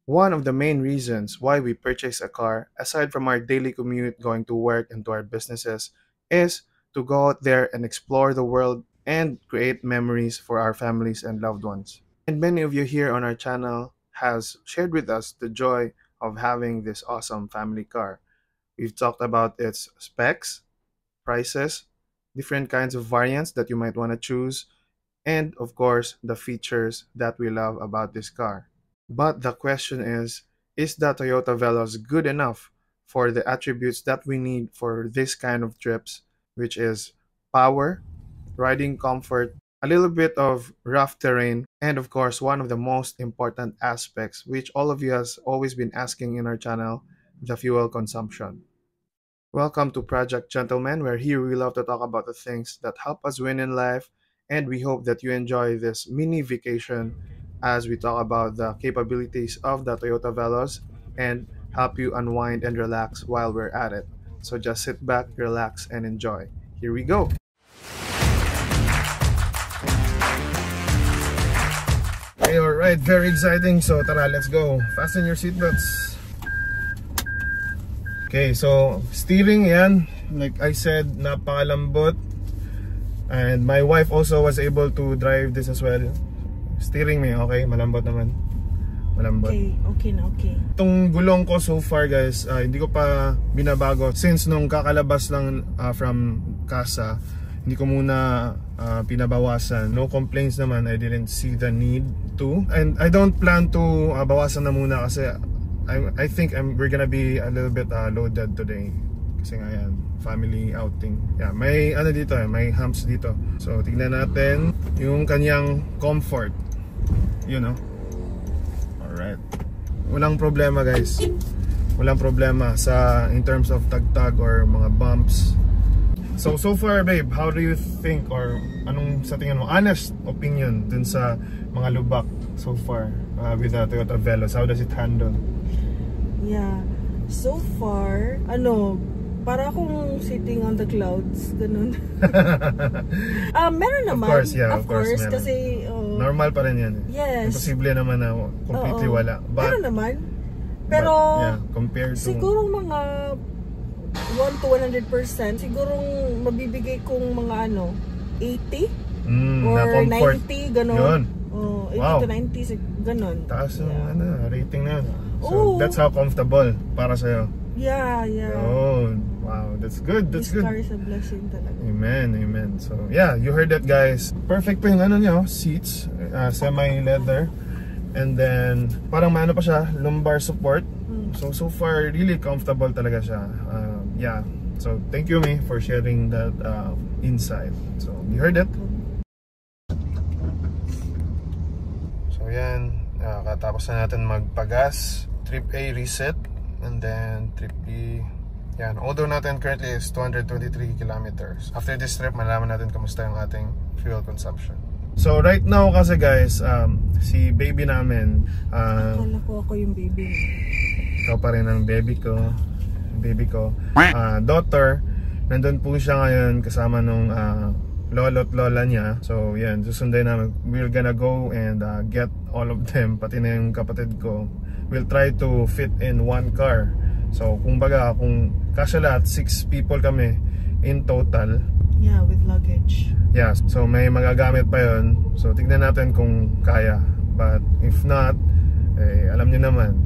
One of the main reasons why we purchase a car, aside from our daily commute going to work and to our businesses, is to go out there and explore the world and create memories for our families and loved ones. And many of you here on our channel has shared with us the joy of having this awesome family car. We've talked about its specs, prices, different kinds of variants that you might want to choose, and of course, the features that we love about this car. But the question is the Toyota Veloz good enough for the attributes that we need for this kind of trips, which is power, riding comfort, a little bit of rough terrain, and of course, one of the most important aspects, which all of you has always been asking in our channel, the fuel consumption. Welcome to Project Gentleman, where here we love to talk about the things that help us win in life, and we hope that you enjoy this mini vacation as we talk about the capabilities of the Toyota Veloz and help you unwind and relax while we're at it. So just sit back, relax, and enjoy. Here we go! Okay, alright, very exciting. So tara, let's go. Fasten your seatbelts. Okay, so steering yan, like I said, napakalambot. And my wife also was able to drive this as well. Steering me, okay, malambot naman. Malambot. Okay na, okay. Itong gulong ko so far guys, hindi ko pa binabago. Since nung kakalabas lang from casa, hindi ko muna pinabawasan. No complaints naman, I didn't see the need to. And I don't plan to bawasan na muna kasi I think we're gonna be a little bit loaded today. Kasi nga yan, family outing. Yeah, may ano dito, may humps dito. So tignan natin yung kanyang comfort. You know. Alright. Walang problema guys. Walang problema sa in terms of tagtag or mga bumps. So far babe, how do you think or anong sa tingin mo honest opinion dun sa mga lubak so far with the Toyota Veloz? How does it handle? Yeah, so far, para akong sitting on the clouds, ganun. Meron naman. Of course, kasi normal pa rin yan. Yes. Imposible naman na completely wala. Meron naman. Pero yeah, compared to siguro mga 1 to 100%, siguro mabibigay kong mga 80 or 90, ganun. 80 wow. to 90, ganun. Taas yung rating na. So that's how comfortable para sa'yo. Yeah. Oh, wow, that's good. That's this good. Car is a blessing talaga. Amen. So yeah, you heard that guys. Perfect pa yung seats, semi-leather. And then parang pa siya, lumbar support. So far really comfortable talaga siya. Yeah. So thank you May for sharing that insight. So you heard it. So yan, katapos na natin magpagas. Trip A reset. And then trip B, yan, although natin currently is 223 kilometers. After this trip, malaman natin kamusta yung ating fuel consumption. So right now kasi guys, si baby namin, akala ko ako yung baby. Ikaw pa rin ang baby ko. Daughter, nandun po siya ngayon kasama nung lolo at lola niya. So yan, susunday namin. We're gonna go and get all of them, pati na yung kapatid ko. We'll try to fit in one car. So kung kasya lahat, 6 people kami in total. Yeah, with luggage. Yeah, so may magagamit pa yon. So tignan natin kung kaya. But if not, alam niyo naman,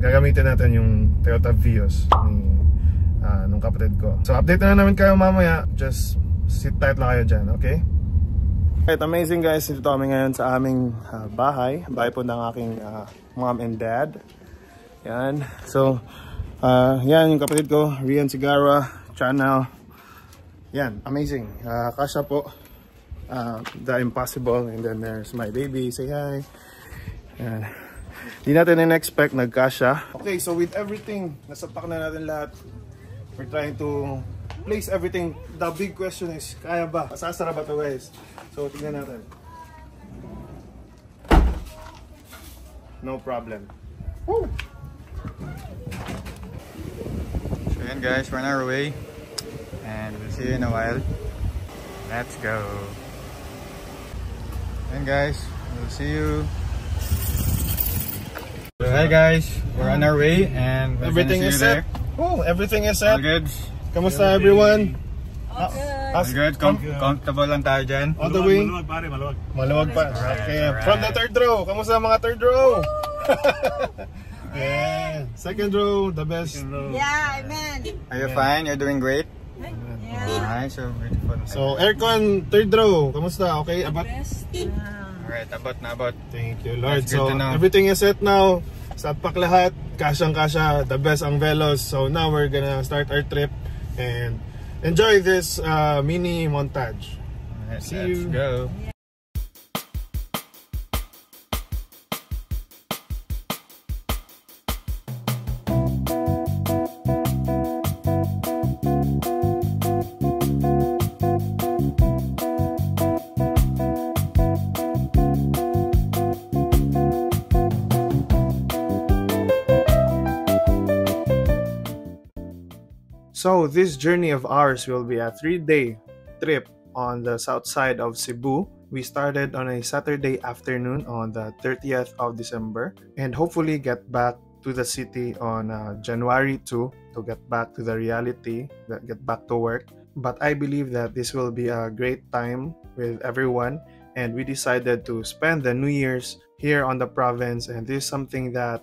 gagamitin natin yung Toyota Vios nung kapatid ko. So update na namin kayo mamaya. Just sit tight lang kayo dyan, okay? Right, amazing guys, dito kami ngayon sa aming bahay po ng aking mom and dad. Yan, so yan yung kapatid ko, Rian Sigara channel. Yan, amazing, kasya po, the impossible. And then there's my baby, say hi. Yan, di natin in-expect nagkasya. Okay, so with everything, nasapak na natin lahat. We're trying to place everything. The big question is, kaya ba? Sasara ba ito guys? So tingnan natin. No problem. Woo! So yan guys, we're on our way. And we'll see you in a while. Let's go. And guys, we'll see you. hi guys, we're on our way and we're Everything gonna is see you set. Oh, everything is All set. good? Kamusta everyone? All good. All good? Comfortable lang tayo dyan? On the way. Maluwag pare, maluwag. Maluwag pa. Okay. From the third row. Kamusta mga third row? Yeah. Second row, the best. Yeah, amen. Are you fine? You're doing great? Yeah. Nice, so beautiful. So, aircon, third row. Kamusta? Okay? About? Best. Alright, about na about. Thank you, Lord. That's good So, to know. everything is set now. Sapak lahat. Kasyang-kasya. The best ang Velos. So, now we're gonna start our trip and enjoy this mini montage. Alright, See let's you. go. So, this journey of ours will be a 3-day trip on the south side of Cebu. We started on a Saturday afternoon on the 30th of December and hopefully get back to the city on January 2 to get back to the reality, get back to work. But I believe that this will be a great time with everyone, and we decided to spend the New Year's here on the province, and this is something that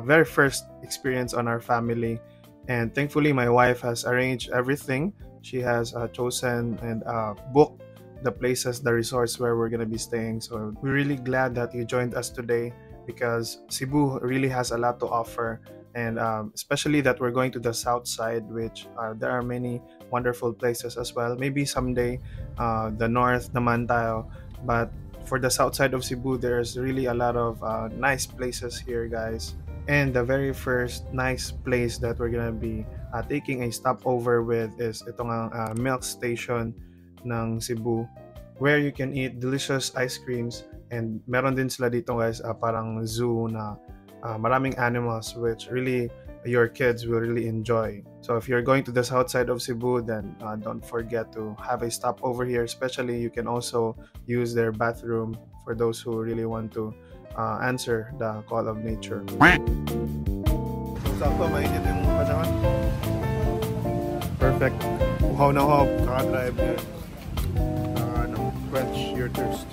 very first experience on our family. And thankfully, my wife has arranged everything. She has chosen and booked the places, the resorts where we're going to be staying. So we're really glad that you joined us today because Cebu really has a lot to offer. And especially that we're going to the south side, which there are many wonderful places as well. Maybe someday the north naman tayo. But for the south side of Cebu, there's really a lot of nice places here, guys. And the very first nice place that we're gonna be taking a stopover with is itong milk station ng Cebu, where you can eat delicious ice creams, and meron din sila dito guys parang zoo na maraming animals which really your kids will really enjoy. So if you're going to the south side of Cebu, then don't forget to have a stopover here. Especially you can also use their bathroom for those who really want to answer the call of nature. Sakto, mainit yung panahon. Perfect. Uhaw na uhaw, kaka-drive niya. Quench your thirst.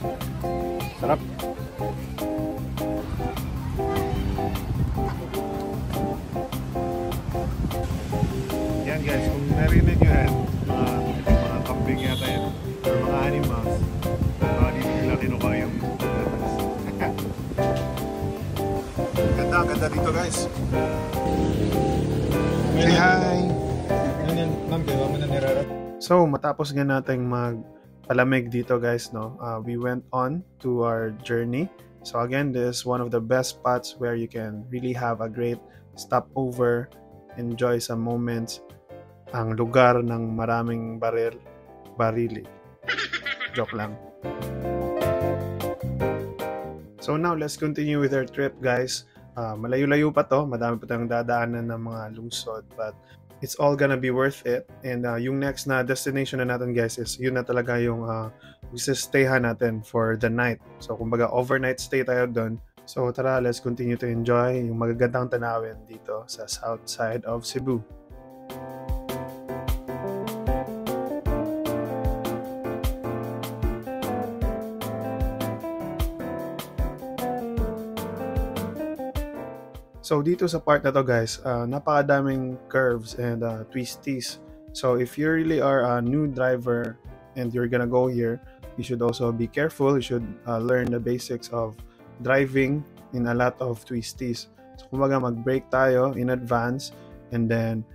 Sarap. Yan guys, kung narinig nyo yan, mga kambing yata yan, or mga animals, baka dito nila kinuha yung ganda dito guys. Say hi! So matapos nga nating magpalamig dito guys, no, we went on to our journey. So again, this is one of the best spots where you can really have a great stopover, enjoy some moments. Ang lugar ng maraming barili. Joke lang. So now let's continue with our trip guys. Malayo-layo pa to, madami pa tayong dadaanan ng mga lungsod, but it's all gonna be worth it. And yung next na destination na natin guys is yun na talaga yung stayhan natin for the night. So kumbaga overnight stay tayo doon. So tara, let's continue to enjoy yung magagandang tanawin dito sa south side of Cebu. So dito sa part na to guys, napakadaming curves and twisties. So if you really are a new driver and you're gonna go here, you should also be careful. You should learn the basics of driving in a lot of twisties. So kumbaga mag-brake tayo in advance and then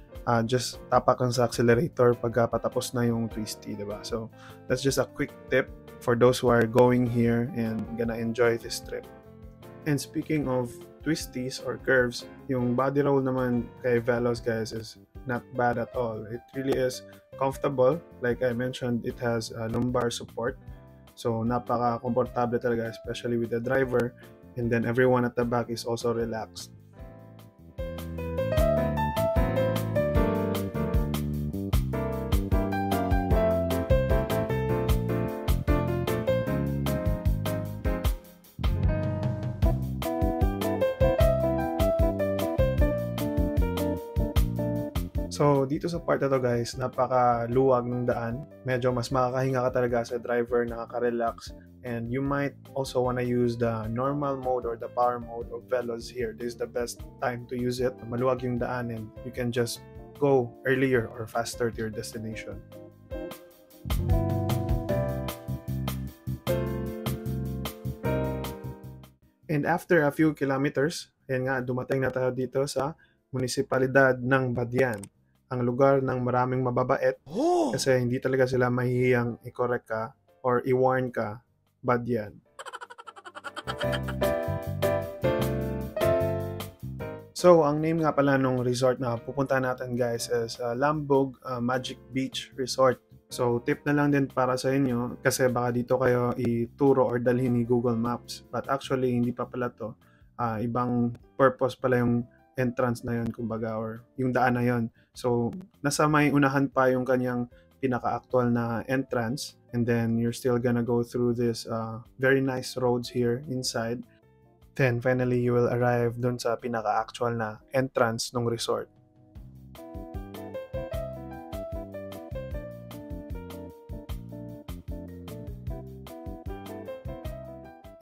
just tapak lang sa accelerator pagka patapos na yung twisty, diba? So that's just a quick tip for those who are going here and gonna enjoy this trip. And speaking of twisties or curves, yung body roll naman kay Velos guys is not bad at all. It really is comfortable. Like I mentioned, it has lumbar support. So napaka-komportable talaga, especially with the driver. And then everyone at the back is also relaxed. So, dito sa part na to guys, napakaluwag ng daan. Medyo mas makakahinga ka talaga sa driver, nakaka-relax. And you might also want to use the normal mode or the power mode of Veloz here. This is the best time to use it. Maluwag yung daan and you can just go earlier or faster to your destination. And after a few kilometers, ayan nga, dumating na tayo dito sa munisipalidad ng Badian. Ang lugar ng maraming mababait kasi hindi talaga sila mahihiyang i-correct ka or i-warn ka, Badian. So, ang name nga pala ng resort na pupunta natin guys is Lambog Magic Beach Resort. So, tip na lang din para sa inyo kasi baka dito kayo ituro or dalhin ni Google Maps. But actually, hindi pa pala to. Ibang purpose pala yung entrance na yun, kumbaga, or yung daan na yun. So, nasa may unahan pa yung kanyang pinaka-actual na entrance. And then, you're still gonna go through this very nice roads here inside. Then, finally, you will arrive dun sa pinaka-actual na entrance ng resort.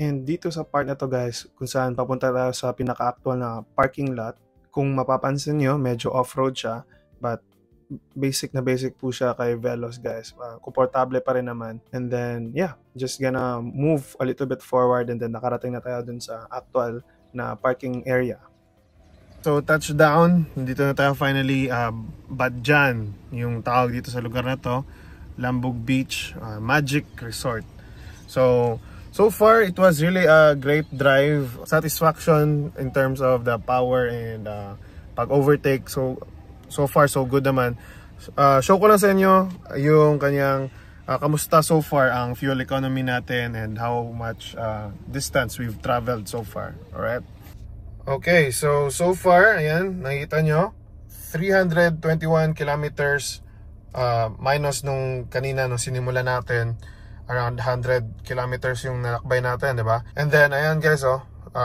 And dito sa part na to guys, kung saan papunta tayo sa pinaka-actual na parking lot, kung mapapansin nyo, medyo off-road siya, but basic na basic po siya kay Veloz guys. Komportable pa rin naman. And then, yeah, just gonna move a little bit forward and then nakarating na tayo dun sa actual na parking area. So, touchdown. Dito na tayo finally, Badian, yung tawag dito sa lugar na to. Lambog Beach Magic Resort. So far, it was really a great drive. Satisfaction in terms of the power and pag-overtake. So far, so good naman. Show ko lang sa inyo yung kanyang kamusta so far ang fuel economy natin and how much distance we've traveled so far. Alright? Okay, so far, ayan, nakikita nyo, 321 kilometers minus nung kanina nung sinimula natin. Around 100 kilometers yung nalakbay natin, di ba? And then, ayan guys,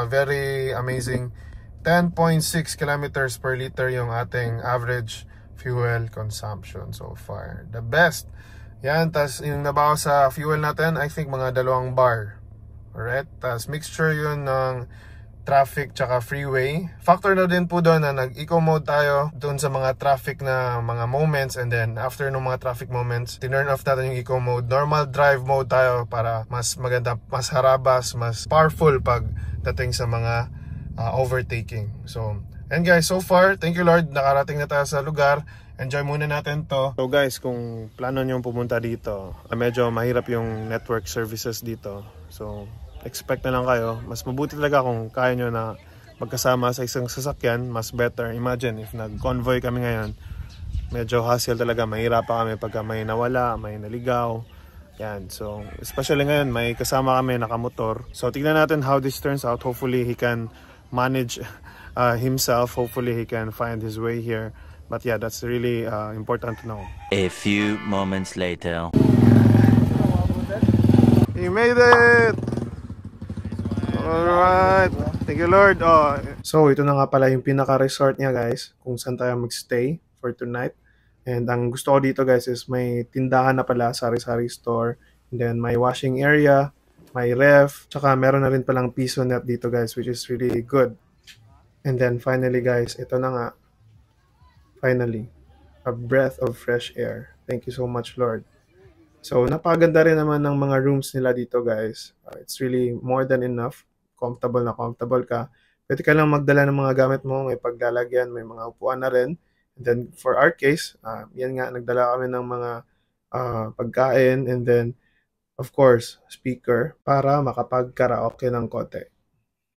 very amazing. 10.6 kilometers per liter yung ating average fuel consumption so far. The best. Yan, tas yung nabawas sa fuel natin, I think mga 2 bar. Alright? Tas mixture yun ng traffic tsaka freeway. Factor na din po doon na nag-eco mode tayo doon sa mga traffic na mga moments, and then after ng mga traffic moments, tinurn off natin yung eco mode. Normal drive mode tayo para mas maganda, mas harabas, mas powerful pag dating sa mga overtaking. So, and guys, so far, thank you Lord, nakarating na tayo sa lugar. Enjoy muna natin to. So guys, kung plano nyo pumunta dito, medyo mahirap yung network services dito. So, expect na lang kayo. Mas mabuti talaga kung kaya nyo na magkasama sa isang sasakyan, mas better. Imagine if nag-convoy kami ngayon, medyo hassle talaga. Mahirap pa kami pagka may nawala, may naligaw. Yan. So, especially ngayon, may kasama kami nakamotor. So, tignan natin how this turns out. Hopefully, he can manage himself. Hopefully, he can find his way here. But yeah, that's really important to know. A few moments later. He made it! Alright, thank you Lord. So ito na nga pala yung pinaka-resort niya guys, kung saan tayo magstay for tonight. And ang gusto ko dito guys is may tindahan na pala, sari-sari store. And then may washing area, may ref, tsaka meron na rin palang piso net dito guys, which is really good. And then finally guys, ito na nga. Finally, a breath of fresh air. Thank you so much Lord. So napakaganda rin naman ng mga rooms nila dito guys. It's really more than enough. Comfortable na comfortable ka. Pwede ka lang magdala ng mga gamit mo, may paglalagyan, may mga upuan na rin. And then for our case, yan nga, nagdala kami ng mga pagkain and then of course, speaker para makapag-karaoke ng konti.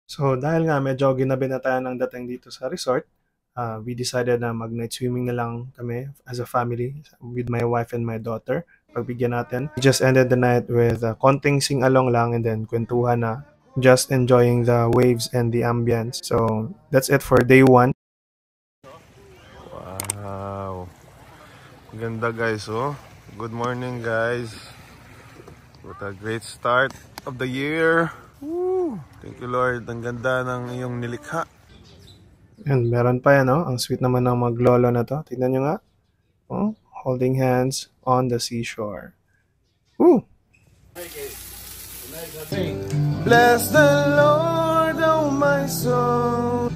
So dahil nga medyo ginabi na tayo ng dating dito sa resort, we decided na mag-night swimming na lang kami as a family with my wife and my daughter. Pagbigyan natin. We just ended the night with konting sing-along lang and then kwentuhan na. Just enjoying the waves and the ambience. So that's it for day 1. Wow. Ganda guys, oh. Good morning guys. What a great start of the year. Woo! Thank you Lord. Ang ganda ng iyong nilikha. And meron pa yan, no? Ang sweet naman ng maglolo na to. Tignan nyo nga. Oh, holding hands on the seashore. Woo! Bless the Lord, oh my soul.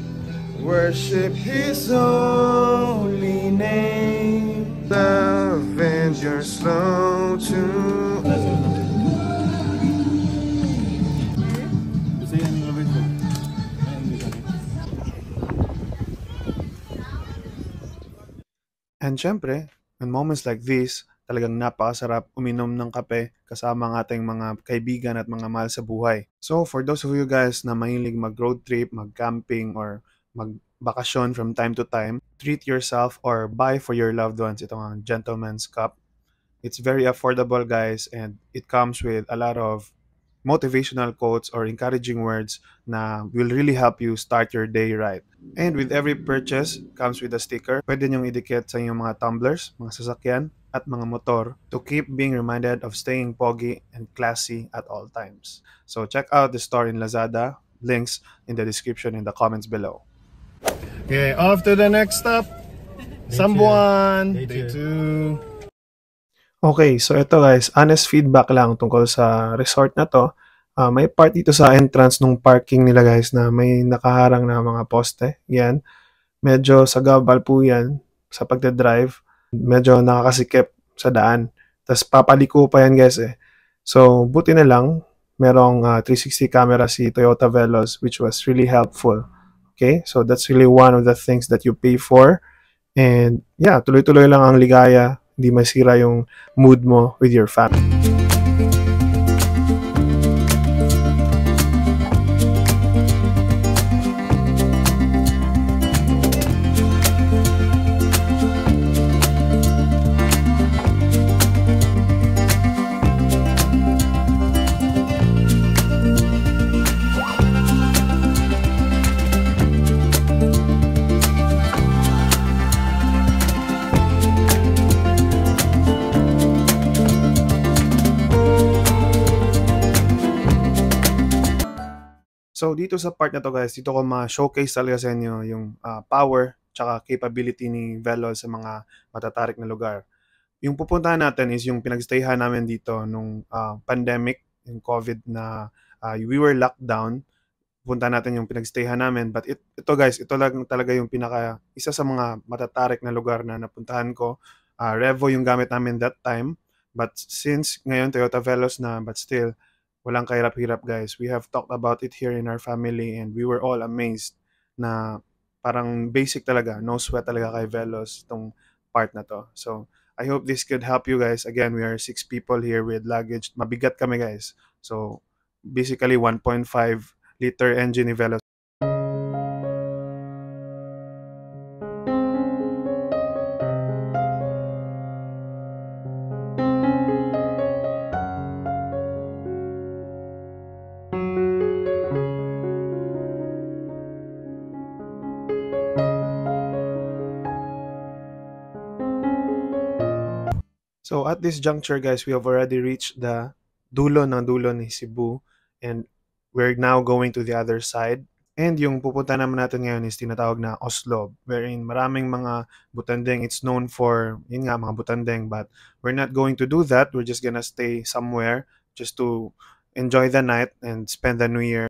Worship His holy name. Love and your slow to. And syempre, in moments like this, talagang napakasarap uminom ng kape kasama ang ating mga kaibigan at mga mahal sa buhay. So for those of you guys na mahilig mag-road trip, mag-camping, or mag-bakasyon from time to time, treat yourself or buy for your loved ones itong ang Gentleman's Cup. It's very affordable, guys, and it comes with a lot of motivational quotes or encouraging words na will really help you start your day right. And with every purchase comes with a sticker. Pwede nyong idikit sa inyong mga tumblers, mga sasakyan, at mga motor to keep being reminded of staying pogi and classy at all times. So check out the store in Lazada. Links in the description in the comments below. Okay, off to the next stop. Sambuan. Day 2. Okay, so ito guys, honest feedback lang tungkol sa resort na to. May part dito sa entrance nung parking nila guys na may nakaharang na mga poste. Yan. Medyo sagabal po yan sa pagdadrive. Medyo nakakasikip sa daan. Tapos papaliko pa yan guys eh. So, buti na lang, merong 360 camera si Toyota Veloz which was really helpful. Okay, so that's really one of the things that you pay for. And yeah, tuloy-tuloy lang ang ligaya. Hindi masira yung mood mo with your family. So dito sa part na to guys, dito ko ma-showcase talaga sa inyo yung power tsaka capability ni Veloz sa mga matatarik na lugar. Yung pupuntahan natin is yung pinagstayhan namin dito nung pandemic, yung COVID na we were locked down. Punta natin yung pinagstayhan namin. But ito guys, ito lang talaga yung isa sa mga matatarik na lugar na napuntahan ko. Revo yung gamit namin that time. But since ngayon Toyota Veloz na, but still, walang kahirap-hirap guys. We have talked about it here in our family and we were all amazed na parang basic talaga, no sweat talaga kay Veloz itong part na to. So, I hope this could help you guys. Again, we are 6 people here with luggage. Mabigat kami guys. So, basically 1.5 liter engine ni Veloz. So at this juncture guys, we have already reached the dulo ni Cebu and we're now going to the other side. And yung pupunta naman natin ngayon is tinatawag na Oslob, wherein maraming mga butandeng. It's known for, yun nga, mga butandeng, but we're not going to do that. We're just gonna stay somewhere just to enjoy the night and spend the New Year.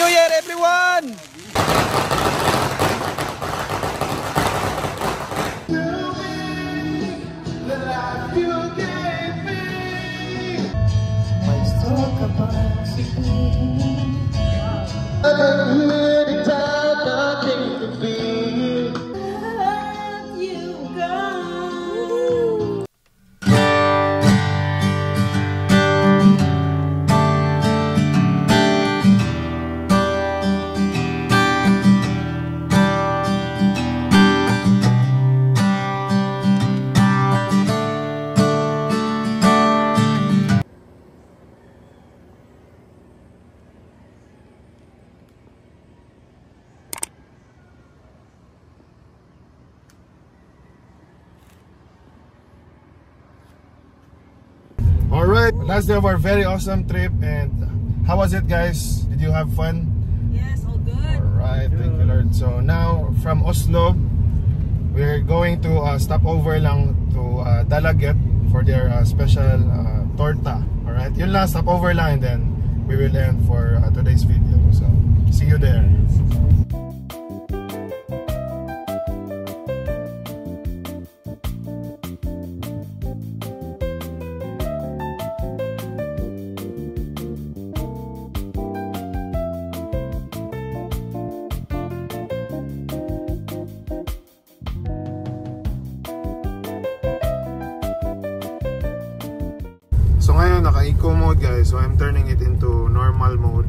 New Year, everyone! Alright, last day of our very awesome trip. And how was it, guys? Did you have fun? Yes, all good. Alright, thank you, Lord. So now from Oslo, we're going to stop over lang to Dalaget for their special torta. Alright, yun lang, stop over lang, and then we will end for today's video. So see you there. So ngayon naka-eco mode, guys. So I'm turning it into normal mode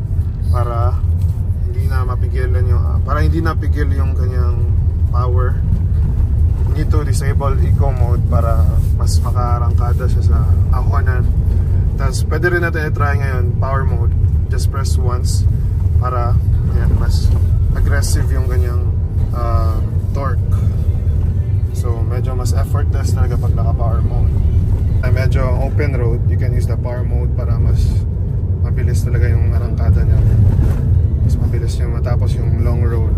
para hindi na mapigilan yung hindi napigil yung kanyang power. We need to disable eco mode para mas makarangkada siya sa ahonan. Tapos pwede rin natin i-try ngayon power mode. Just press once para mas aggressive yung kanyang torque. So medyo mas effortless talaga pag naka-power mode. Medyo open road, you can use the power mode para mas mabilis talaga yung arangkada niya. Mas mabilis yung matapos yung long road.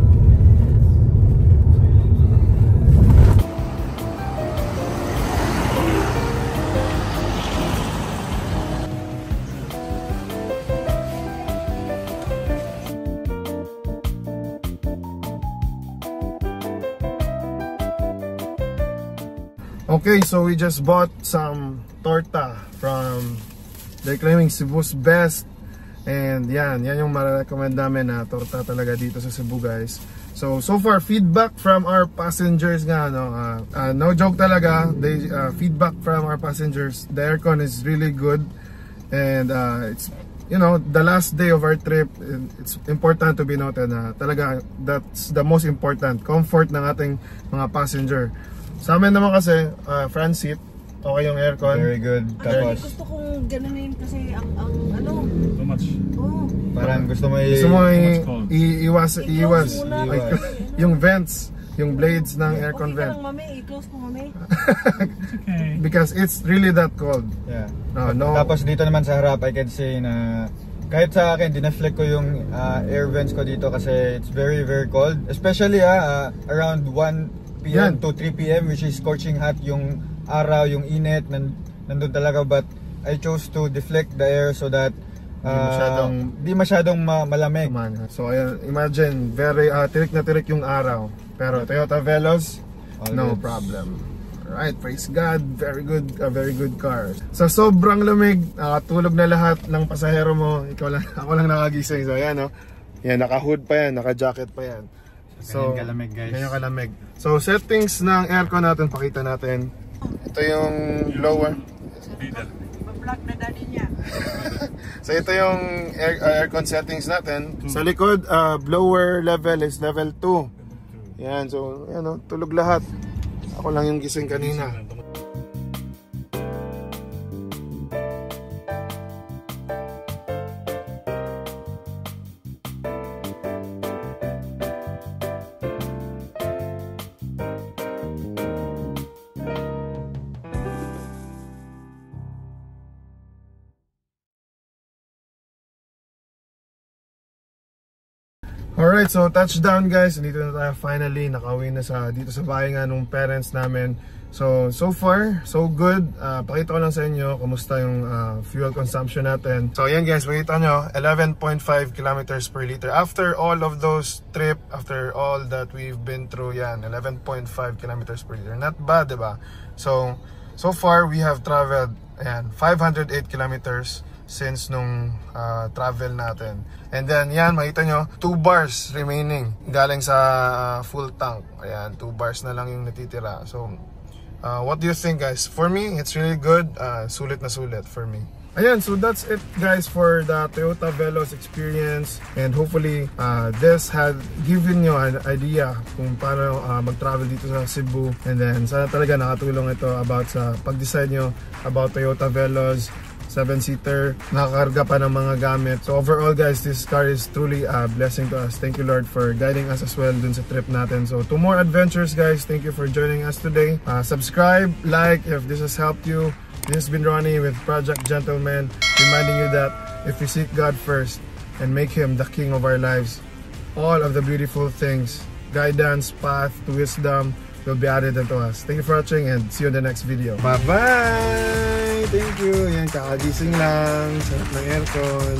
Okay, so we just bought some torta from, they're claiming Cebu's best. And yan yung mararecommend namin na torta talaga dito sa Cebu, guys. So far feedback from our passengers nga, no joke talaga, they feedback from our passengers, the aircon is really good. And it's, you know, the last day of our trip, it's important to be noted na talaga that's the most important, comfort ng ating mga passenger. Sa amin naman kasi, front seat, okay yung aircon. Very good. Tapos, Gusto kong gano'n kasi ang ano. Too much. Oh. parang gusto mo iwas muna. yung vents, yung blades ng aircon Okay ka vent. lang, mami. I-close mo, mami. Okay. Because it's really that cold. Yeah. No. Tapos dito naman sa harap, I can say na kahit sa akin, dineflect ko yung air vents ko dito kasi it's very very cold. Especially around 1 PM to 3 PM, which is scorching hot yung araw, yung init, nandun talaga. But I chose to deflect the air so that di masyadong malamig. So ayan, imagine, very tirik na tirik yung araw. Pero Toyota Veloz, no problem. Alright, praise God, very good car. So sobrang lamig, tulog na lahat ng pasahero mo, ako lang nakagising. So ayan, no? Yan, naka-hood pa yan, naka-jacket pa yan. So, ganyan kalamig, guys. Ganyan kalamig. So settings ng aircon natin, pakita natin. Ito yung blower. Ba-block na daddy niya. So ito yung aircon settings natin. Sa likod, blower level is level 2. Yan, so yan, no? Tulog lahat. Ako lang yung gising kanina. Alright, so touchdown guys. Dito na tayo finally. Nakauwi na dito sa bahay nga nung parents namin. So far, so good. Pakita ko lang sa inyo kumusta yung fuel consumption natin. So yan guys, makita nyo, 11.5 kilometers per liter. After all of those trip, after all that we've been through, yan, 11.5 kilometers per liter. Not bad, diba? So far, we have traveled, ayan, 508 kilometers since nung travel natin. And then yan, makita nyo, 2 bars remaining galing sa full tank. Ayan, 2 bars na lang yung natitira. So what do you think guys? For me, it's really good. Sulit na sulit for me. Ayan, so that's it guys for the Toyota Veloz experience. And hopefully, this had given you an idea kung paano mag-travel dito sa Cebu. And then, sana talaga nakatulong ito about sa pag-decide nyo about Toyota Veloz 7-seater, nakakarga pa ng mga gamit. So overall guys, this car is truly a blessing to us. Thank you Lord for guiding us as well dun sa trip natin. So to more adventures guys, thank you for joining us today. Subscribe, like if this has helped you. This has been Ronnie with Project Gentleman, reminding you that if we seek God first and make Him the King of our lives, all of the beautiful things, guidance, path to wisdom will be added unto us. Thank you for watching and see you in the next video. Bye-bye! Thank you! Yan, kakagising lang. Sarap ng aircon.